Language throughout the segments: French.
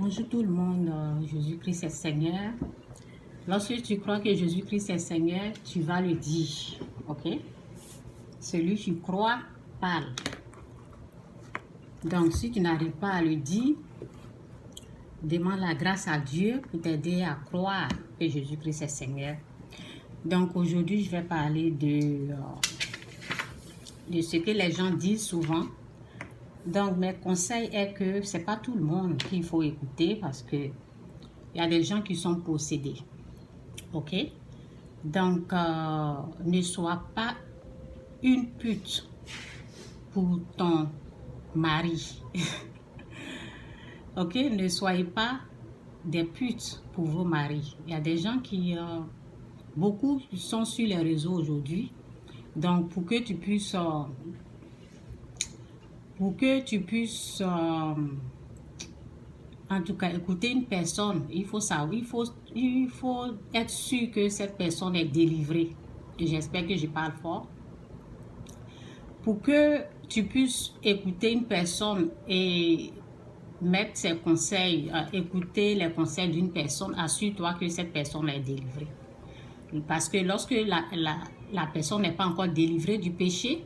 Bonjour tout le monde, Jésus-Christ est Seigneur. Lorsque tu crois que Jésus-Christ est Seigneur, tu vas le dire, ok? Celui qui croit, parle. Donc, si tu n'arrives pas à le dire, demande la grâce à Dieu pour t'aider à croire que Jésus-Christ est Seigneur. Donc, aujourd'hui, je vais parler de ce que les gens disent souvent. Donc, mes conseils est que ce n'est pas tout le monde qu'il faut écouter parce que il y a des gens qui sont possédés. Ok? Donc, ne sois pas une pute pour ton mari. Ok? Ne soyez pas des putes pour vos maris. Il y a des gens qui... beaucoup sont sur les réseaux aujourd'hui. Donc, pour que tu puisses... en tout cas, écouter une personne, il faut savoir, il faut être sûr que cette personne est délivrée. J'espère que je parle fort. Pour que tu puisses écouter une personne et mettre ses conseils, écouter les conseils d'une personne, assure-toi que cette personne est délivrée. Parce que lorsque la personne n'est pas encore délivrée du péché,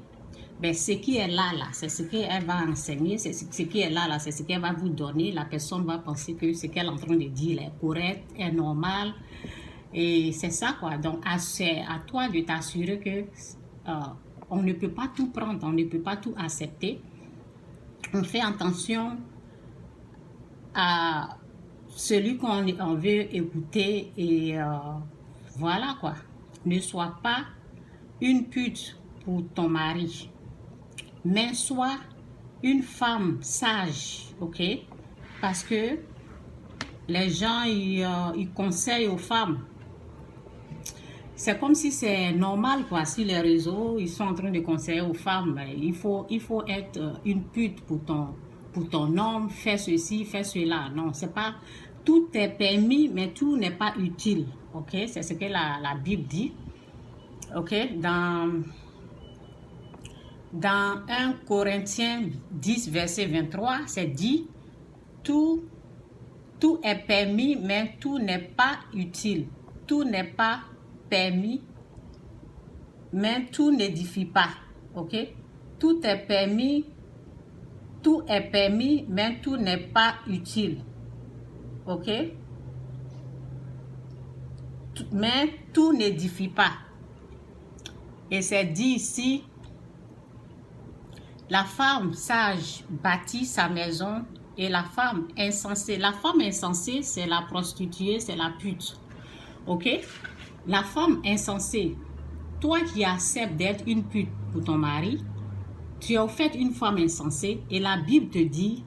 ben, ce qui est là, c'est ce qu'elle va enseigner, c'est ce qui est là, c'est ce qu'elle va vous donner. La personne va penser que ce qu'elle est en train de dire est correct, est normal. Et c'est ça, quoi. Donc, c'est à toi de t'assurer que on ne peut pas tout prendre, on ne peut pas tout accepter. On fait attention à celui qu'on veut écouter et voilà, quoi. Ne sois pas une pute pour ton mari. Mais sois une femme sage, ok? Parce que les gens, ils conseillent aux femmes. C'est comme si c'est normal, quoi. Sur les réseaux, ils sont en train de conseiller aux femmes. Il faut être une pute pour ton homme, fais ceci, fais cela. Non, c'est pas... Tout est permis, mais tout n'est pas utile, ok? C'est ce que la Bible dit, ok? Dans 1 Corinthiens 10, verset 23, c'est dit, tout est permis, mais tout n'est pas utile. Tout n'est pas permis, mais tout n'édifie pas. Ok? Tout est permis, mais tout n'est pas utile. Ok? Mais tout n'édifie pas. Et c'est dit ici, la femme sage bâtit sa maison et la femme insensée. La femme insensée, c'est la prostituée, c'est la pute. Ok? La femme insensée, toi qui acceptes d'être une pute pour ton mari, tu es au fait une femme insensée et la Bible te dit,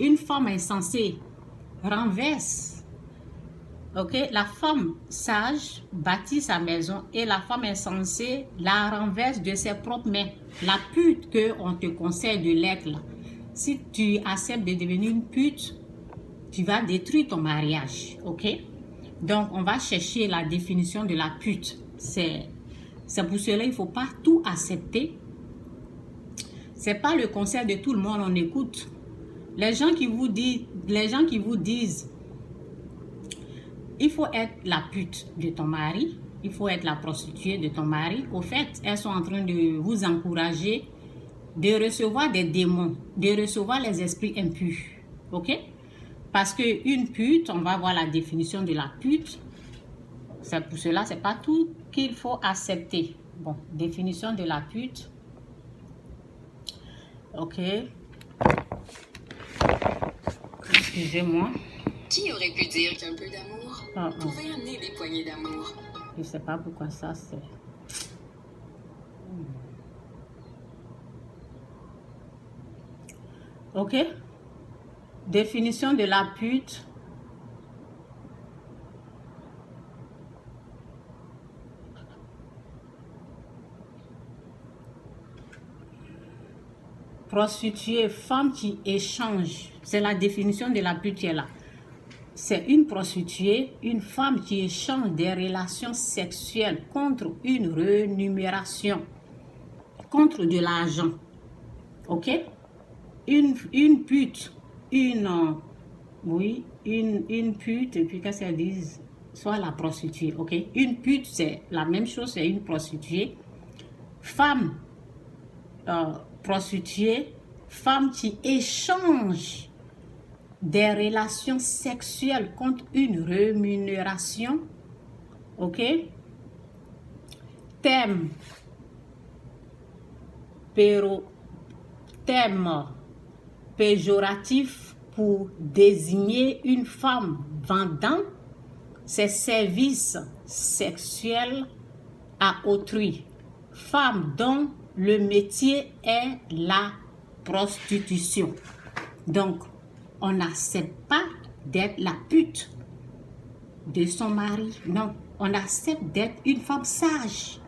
une femme insensée renverse. Ok? La femme sage bâtit sa maison et la femme insensée la renverse de ses propres mains. La pute qu'on te conseille de l'être là. Si tu acceptes de devenir une pute, tu vas détruire ton mariage. Ok? Donc, on va chercher la définition de la pute. C'est pour cela qu'il ne faut pas tout accepter. Ce n'est pas le conseil de tout le monde, on écoute. Les gens qui vous disent il faut être la pute de ton mari, il faut être la prostituée de ton mari. Au fait, elles sont en train de vous encourager de recevoir des démons, de recevoir les esprits impurs. Ok? Parce qu'une pute, on va voir la définition de la pute. C'est pour cela, ce n'est pas tout qu'il faut accepter. Bon, définition de la pute. Ok. Excusez-moi. Qui aurait pu dire qu'un peu d'amour pouvait amener des poignées d'amour? Je ne sais pas pourquoi ça c'est... Ok. Définition de la pute. Prostituée, femme qui échange. C'est la définition de la pute qui est là. C'est une prostituée, une femme qui échange des relations sexuelles contre une rémunération, contre de l'argent. Ok? Une pute, une Oui, une pute, et puis qu'est-ce qu'elles disent? Soit la prostituée, ok? Une pute, c'est la même chose, c'est une prostituée. Femme, prostituée, femme qui échange des relations sexuelles contre une rémunération, ok? Thème péjoratif pour désigner une femme vendant ses services sexuels à autrui. Femme dont le métier est la prostitution. Donc, on n'accepte pas d'être la pute de son mari. Non, on accepte d'être une femme sage,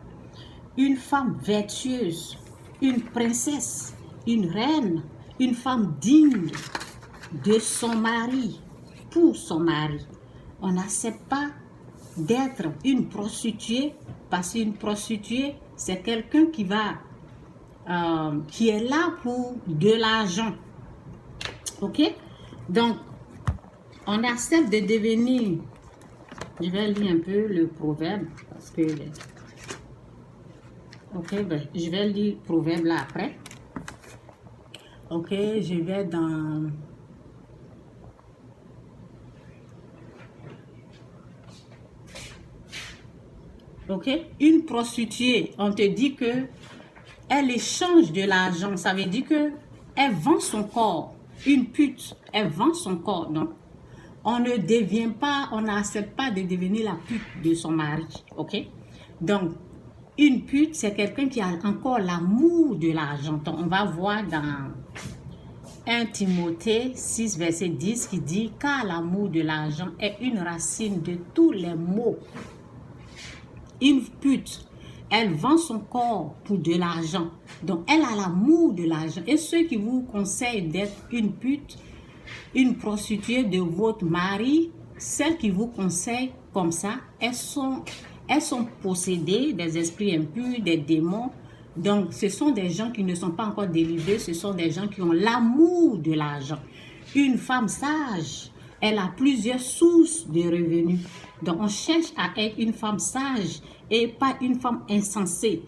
une femme vertueuse, une princesse, une reine, une femme digne de son mari, pour son mari. On n'accepte pas d'être une prostituée, parce qu'une prostituée, c'est quelqu'un qui est là pour de l'argent. Ok? Donc, on accepte de devenir... Je vais lire un peu le proverbe, parce que... Ok, ben, je vais lire le proverbe là après. Ok, je vais dans... Ok, une prostituée, on te dit que elle échange de l'argent, ça veut dire que elle vend son corps. Une pute, elle vend son corps. Donc, on ne devient pas, on n'accepte pas de devenir la pute de son mari. Ok, donc une pute, c'est quelqu'un qui a encore l'amour de l'argent. Donc, on va voir dans 1 Timothée 6, verset 10 qui dit « Car l'amour de l'argent est une racine de tous les maux. » Une pute, elle vend son corps pour de l'argent. Donc, elle a l'amour de l'argent. Et ceux qui vous conseillent d'être une pute, une prostituée de votre mari, celles qui vous conseillent comme ça, elles sont possédées des esprits impurs, des démons. Donc, ce sont des gens qui ne sont pas encore délivrés, ce sont des gens qui ont l'amour de l'argent. Une femme sage, elle a plusieurs sources de revenus. Donc, on cherche à être une femme sage et pas une femme insensée.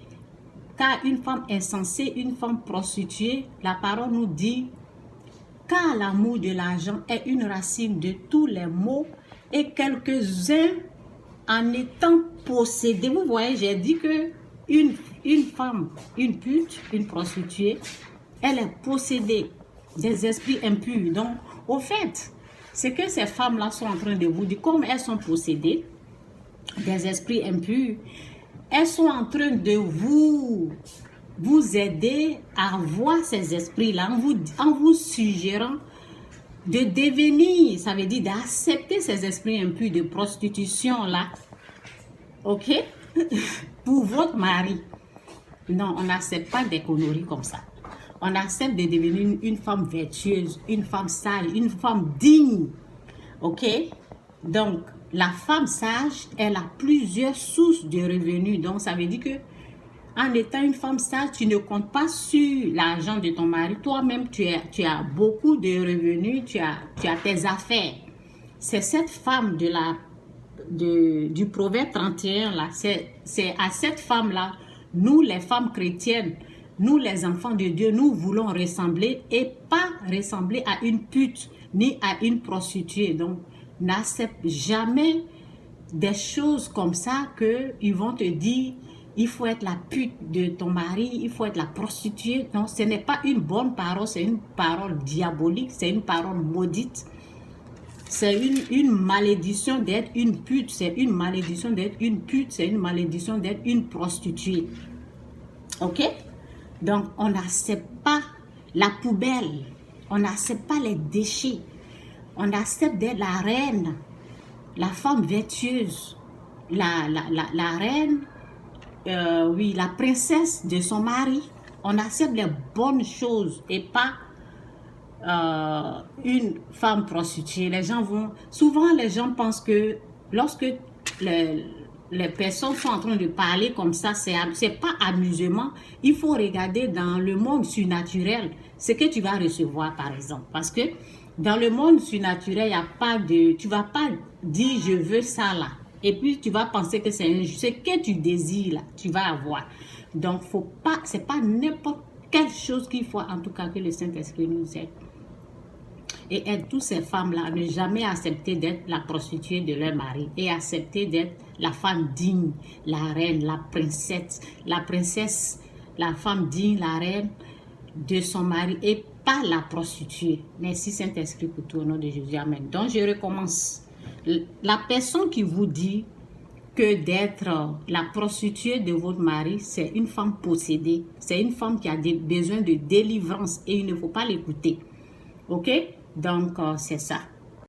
Car une femme insensée, une femme prostituée, la parole nous dit « Car l'amour de l'argent est une racine de tous les maux et quelques-uns en étant possédés. » Vous voyez, j'ai dit que une femme, une pute, une prostituée, elle est possédée des esprits impurs. Donc, au fait, c'est que ces femmes-là sont en train de vous dire, comme elles sont possédées des esprits impurs, elles sont en train de vous aider à voir ces esprits-là en vous suggérant de devenir, ça veut dire d'accepter ces esprits impurs de prostitution-là, ok, pour votre mari. Non, on n'accepte pas des conneries comme ça. On accepte de devenir une femme vertueuse, une femme sage, une femme digne, ok. Donc, la femme sage, elle a plusieurs sources de revenus. Donc, ça veut dire que en étant une femme sage, tu ne comptes pas sur l'argent de ton mari. Toi-même, tu as beaucoup de revenus, tu as tes affaires. C'est cette femme du Proverbe 31, là, c'est à cette femme-là, nous les femmes chrétiennes, nous les enfants de Dieu, nous voulons ressembler et pas ressembler à une pute ni à une prostituée. Donc, n'accepte jamais des choses comme ça qu'ils vont te dire il faut être la pute de ton mari, il faut être la prostituée. Non, ce n'est pas une bonne parole, c'est une parole diabolique, c'est une parole maudite. C'est une malédiction d'être une pute, c'est une malédiction d'être une pute, c'est une malédiction d'être une prostituée. Ok? Donc, on n'accepte pas la poubelle, on n'accepte pas les déchets, on accepte d'être la reine, la femme vertueuse, la reine, oui, la princesse de son mari. On accepte les bonnes choses et pas une femme prostituée. Souvent les gens pensent que lorsque les personnes sont en train de parler comme ça, c'est pas amusement. Il faut regarder dans le monde surnaturel ce que tu vas recevoir, par exemple. Parce que Dans le monde surnaturel, il n'y a pas de... Tu ne vas pas dire je veux ça là. Et puis tu vas penser que c'est ce que tu désires là, tu vas avoir. Donc, ce n'est pas n'importe quelle chose qu'il faut, en tout cas, que le Saint-Esprit nous aide. Et aide toutes ces femmes-là à ne jamais accepter d'être la prostituée de leur mari et accepter d'être la femme digne, la reine, la princesse, la femme digne, la reine de son mari et pas la prostituée. Merci Saint-Esprit pour tout au nom de Jésus. Amen. Donc, je recommence. La personne qui vous dit que d'être la prostituée de votre mari, c'est une femme possédée. C'est une femme qui a besoin de délivrance et il ne faut pas l'écouter. Ok? Donc, c'est ça.